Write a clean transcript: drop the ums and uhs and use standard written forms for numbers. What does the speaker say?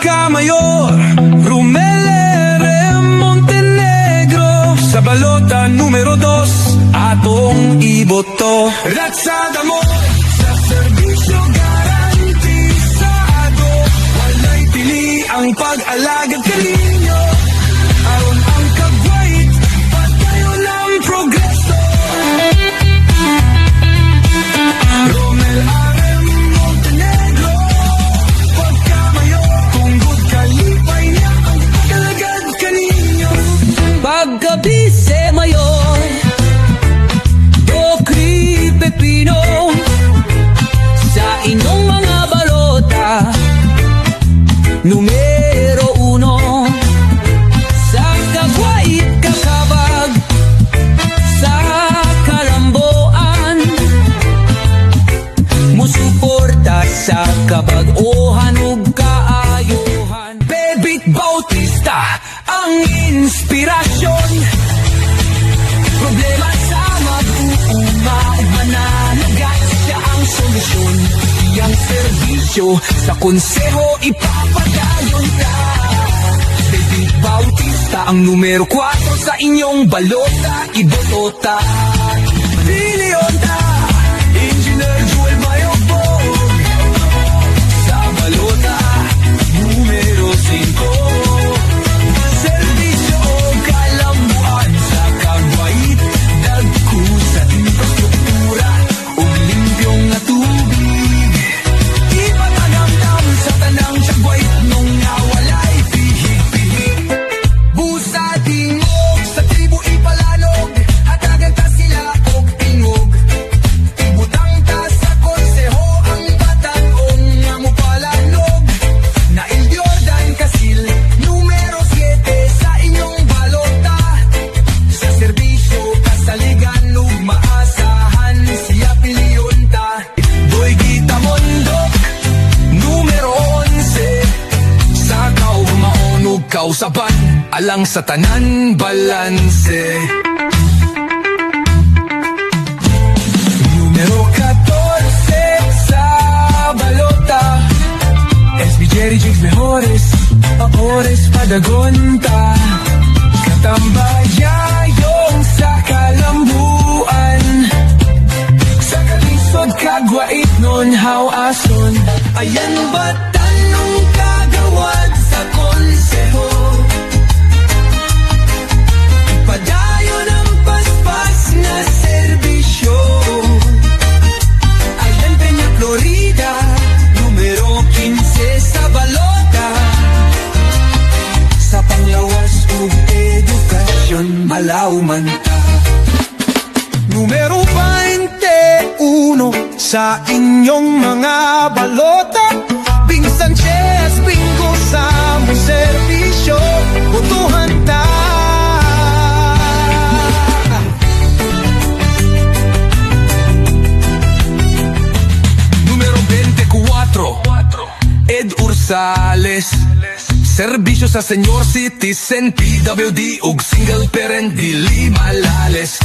Pagkamayor, Rumelere, Montenegro. Sa balota numero 2, atong iboto. Ratsada mo sa serbisyo, garantisado. Walay pili ang pag-alagad kaninyo. Aron ang kagwait, patayo ng progreso. Romel Arem, Montenegro. Pagkamayor, tunggod kalipay niya ang pag-alagad kaninyo. Pagkabise mayor, Dokri Pepino, sa inyong mga balota, numero 1. Sa kagwait kakabag, sa kalamboan, musuporta sa kabag-ohan ug kaayuhan. Bebit Bautista, ang inspirasyon. Problema sa mag-uuma, mananagat siya ang solusyon. Iyang serbisyo sa konseho ipapadayon ka. Bebit Bautista, ang numero 4 sa inyong balota, ibotota. Leonta, Engineer Joel Mayobo. Sa balota, numero 5. Serbisyo o kalambuan sa kagwait, dagko sa infrastruktura o limbyong nga tubig. Ipatagamdam sa tanang kagwait nung nawalay pihig-pihig. Busa tingog sa tribu ipalanog, hatagan ta sila og tingog. Ibutang ta sa konseho ang batanong nga mopalanog. Na El Jordan Casil, numero 7 sa inyong balota. Sa serbisyo kasaligan ug maasahan siya pilionta. Doy Gita Mondok, numero 11. Sa kaumaon ug kausaban, alang sa tanan balanse. Numero 14 sa balota, SB Jerry Jigs Mejores, Paores Padagonta. Katambayayong sa kalambuan, sa kalisod kagwait nun hawason. Ayan ba tanong kagawad sa konseho? Padayon ang paspas na serbisyo. Ayan Peña Florida, numero 15 sa balota. Sa panglawas ug edukasyon, malauman ta. Numero 21 sa inyong mga balota. Bing Sanchez, bingo sa mong serbisyo, botohan ta. Numero 24, Ed Ursales. Serbisyo sa senior citizen, PWD ug single parent, dili malales.